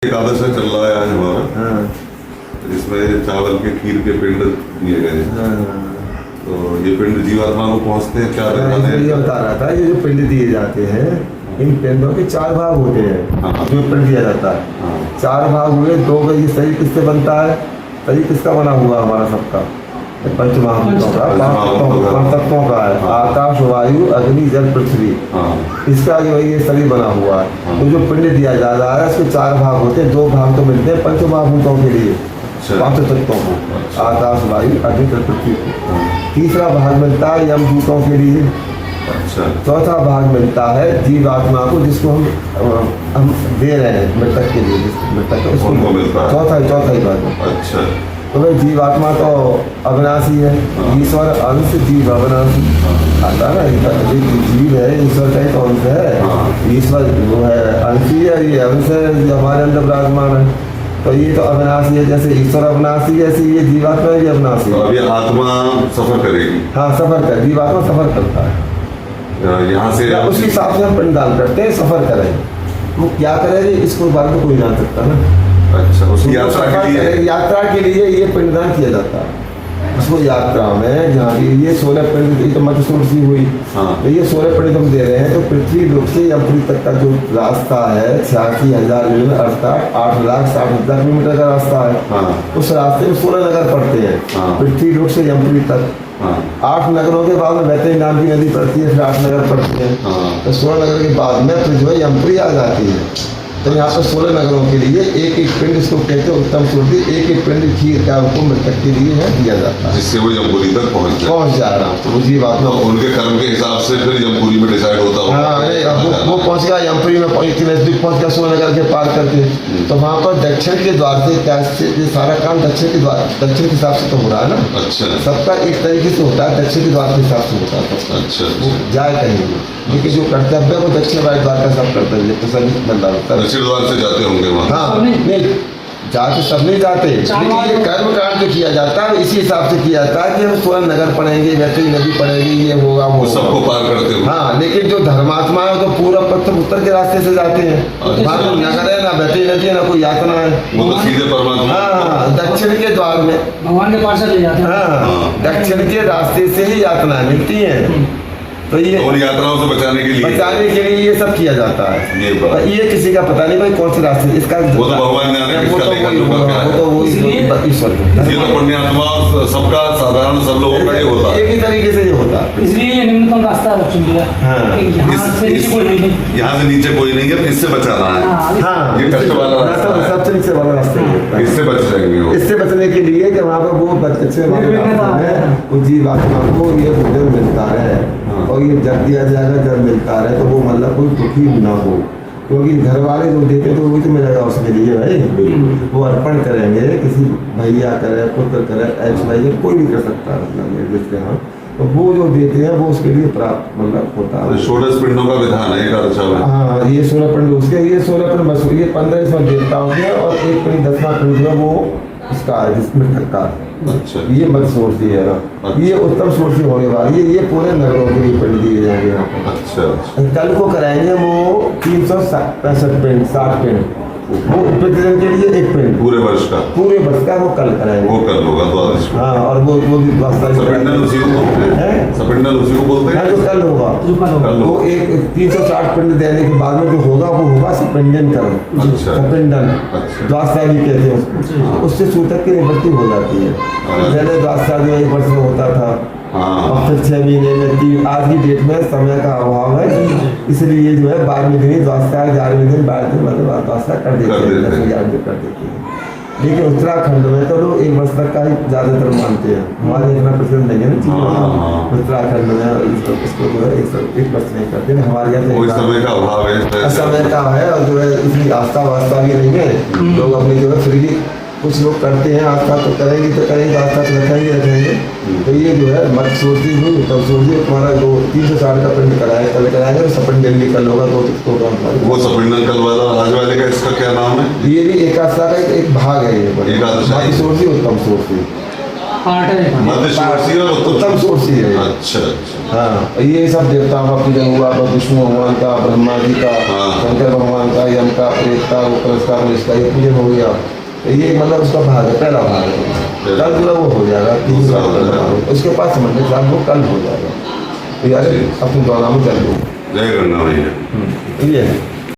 एकादशी चल रहा है आज हमारा। हाँ इसमें चावल के खीर के पिंड दिए गए हैं। हाँ तो ये पिंड जीवात्मा को पहुंचते हैं, क्या हाँ, रहता ये है? बता रहा था, ये जो पिंड दिए जाते हैं इन पिंडों के 4 भाग होते हैं। हाँ। जो पिंड दिया जाता है हाँ। 4 भाग हुए। 2 का ये शरीर किससे बनता है? शरीर किसका बना हुआ हमारा सबका? पंच महाभूतों का, 5 तत्वों का है। हाँ। आकाश, वायु, अग्नि, जल, पृथ्वी। हाँ। इसका जो है ये शरीर बना हुआ है। हाँ। तो जो पिंड दिया जा रहा है इसके 4 भाग होते हैं। 2 भाग तो मिलते हैं पंच महाभूतों के लिए, 5 तत्वों को, आकाश, वायु, अग्नि, जल, पृथ्वी को। हाँ। तीसरा भाग मिलता है यमदूतों के लिए। अच्छा। चौथा भाग मिलता है जीवात्मा को, जिसको हम दे रहे हैं मृतक के लिए, मृतक को उसको उनको मिलता है। चौथा ही भाग। अच्छा। तो भाई जीवात्मा तो अविनाशी है। हाँ। ईश्वर अंश, जीव अविनाशी। आता है ना, जीव है ईश्वर का ही तो अंश है। हाँ। ईश्वर वो है अंशी है, ये अंश है जो हमारे अंदर विराजमान है। तो ये तो अविनाशी है, जैसे ईश्वर अविनाशी है ऐसे ये जीवात्मा भी अविनाशी तो है। अभी आत्मा सफर करेगी। हाँ, सफर कर, जीवात्मा सफर करता है। यहाँ से या उसके हिसाब से हम पिंडदान करते हैं, सफर करें। वो क्या करेंगे इसको बारे में कोई जान सकता ना। अच्छा, उस तो यात्रा के लिए यात्रा के लिए ये पिंडदान किया जाता है। उसको यात्रा में जहाँ भी ये 16 पिंड, ये तो मध्यसूर्सी हुई। हाँ। तो ये 16 पिंड हम दे रहे हैं। तो पृथ्वी लोक से यमपुरी तक का जो रास्ता है 86,000 किलोमीटर, अर्थात 8,60,000 किलोमीटर का रास्ता है। हाँ। उस रास्ते में 16 नगर पड़ते हैं। हाँ। पृथ्वी लोक से यमपुरी तक हाँ। 8 नगरों के बाद में बैतरणी नाम की नदी पड़ती है, फिर 8 नगर पड़ते हैं। हाँ। तो 16 नगर के बाद में फिर जो है यमपुरी आ जाती है। तो यहाँ पर 16 नगरों के लिए एक एक पिंड, इसको कहते हैं उत्तम सूर्ति, एक एक पिंड खीर का हुक्म मृतक के लिए है दिया जाता है, जिससे वो यमपुरी तक पहुँच जा रहा हूँ। तो वो जी बात तो उनके कर्म के हिसाब से फिर यमपुरी में डिसाइड होता होगा। हाँ, अरे वो पहुँच गया यमपुरी में, इतने नजदीक पहुँच गया 16 नगर के पार करके। तो वहाँ पर दक्षिण के द्वार से क्या ये सारा काम दक्षिण के हिसाब से तो हो रहा है ना। अच्छा। सबका एक तरीके से होता है, दक्षिण के द्वार के हिसाब से होता है सबका। अच्छा। वो जाए कहीं भी, लेकिन जो कर्तव्य है वो दक्षिण वाले द्वार का सब कर्तव्य तो सभी बंदा होता है। दक्षिण द्वार से जाते होंगे वहाँ। हाँ, नहीं जाते सब नहीं जाते, लेकिन ये कर्म कांड जो किया जाता है इसी हिसाब से किया जाता है कि हम 16 नगर पढ़ेंगे, बैतरणी नदी पड़ेगी, ये होगा वो सबको पार करते हो। हाँ, लेकिन जो धर्मात्मा है तो पूरा पश्चिम उत्तर के रास्ते से जाते हैं। वहाँ तो नगर है ना, बैतरणी नदी है ना, कोई यातना है। वो तो सीधे परमात्मा। हाँ, दक्षिण के द्वार में भगवान के पास से ले जाते हैं। हाँ, दक्षिण के रास्ते से ही यातनाएं मिलती हैं। तो ये उन यात्राओं से बचाने के लिए ये सब किया जाता है। ये किसी का पता नहीं भाई कौन से रास्ते इसका, वो तो भगवान जाने वो किसका लेखन तो होगा क्या है। वो ईश्वर ये तो पुण्यात्मा सबका साधारण सब लोगों का ही होता है। एक ही तरीके से ये होता है। इसलिए ये निम्नतम रास्ता है चुन लिया। हाँ। यहाँ से नीचे कोई नहीं है। यहाँ से नीचे कोई नहीं है, तो इससे बचाना है। हाँ, ये कष्ट वाला रास्ता है। सबसे नीचे वाला रास्ता है। इससे बच जाएंगे वो। इससे बचने के लिए कि वहाँ पर वो बच्चे वाले रास्ता है, वो जीवात्मा को ये भोजन मिलता है। और ये जब दिया जाएगा, जब मिलता रहे, तो वो मतलब कोई दुखी ना हो, क्योंकि घर वाले जो देते तो वो तो मिलेगा उसके लिए भाई। वो अर्पण करेंगे, किसी भैया करे, पुत्र करे, ऐसा कोई भी कर सकता है, मतलब जिसके यहाँ तो वो जो देते हैं वो उसके लिए प्राप्त मतलब होता है। षोडश पिंडों का विधान है एकादशा में। हाँ, ये 16 पिंड उसके, ये 16 पिंड बस, ये 15 इसमें देवताओं के और एक पिंड 10वां पिंड जो है वो इसका है, जिसमें ठक्का। अच्छा। ये मध्य सोर्सी है ना, ये उत्तम सोर्सी होने वाली है। ये पूरे नगरों के लिए पिंड दिए जाएंगे यहाँ पर। अच्छा। कल को कराएंगे वो 365 पिंड, 60 पिंड, वो प्रतिदिन के लिए एक पिंड पूरे वर्ष का वो कल कराएंगे। वो कर होगा द्वादश में। हाँ, और वो भी सपिंडल उसी को बोलते हैं। सपिंडल उसी को बोलते हैं। जो कल होगा कल वो एक 360 पिंड देने के बाद में जो होगा वो होगा सपिंडन कर्म। अच्छा। सपिंडन अच्छा। द्वादशाही भी कहते हैं उसको। उससे सूतक की निवृत्ति हो जाती है। पहले द्वादशा जो 1 वर्ष में होता था, और फिर 6 महीने में। आज की डेट में समय का अभाव है, इसलिए जो है 12वें दिन द्वादशा, 11वें दिन 12 दिन मतलब द्वादशा कर देते हैं, 10-11 दिन कर देते हैं। लेकिन उत्तराखंड में तो लोग 1 वर्ष तक का ही ज्यादातर मानते हैं। हमारे इतना प्रचलन नहीं है ना चीज़। उत्तराखंड में इसको जो है 1 वर्ष नहीं करते। हमारे यहाँ समय का अभाव है, समय का है, और जो है इतनी आस्था वास्ता भी नहीं है। लोग अपनी जो है फ्रीली कुछ लोग करते हैं, आस्था तो करेंगे, आस्था तो रखेंगे। तो ये जो है मत सोची हुई तब सोचिए तुम्हारा जो 360 का पिंड कराए, कल कराएंगे तो सपिंड डेली कल होगा तो वो सपिंडन कल वाला आज वाले का इसका क्या नाम है? ये भी एकादशा का एक भाग है। ये एकादशा सोची उत्तम सोची पार्ट है एक। मध्य षोडशी और उत्तम षोडशी है। अच्छा अच्छा। हाँ, ये सब देवताओं का पूजन हुआ तो विष्णु भगवान का, ब्रह्मा जी का, हाँ। शंकर भगवान का, यम का, प्रेत का, रुद्र का, इसका ये पूजन हो गया। तो ये मतलब उसका भाग है, पहला भाग है। कल जो है वो हो जाएगा, दूसरा हो जाएगा। उसके पास समझने साहब वो कल हो जाएगा। तो यार अपने द्वारा में कर लो। जय गंगा मैया। ये है।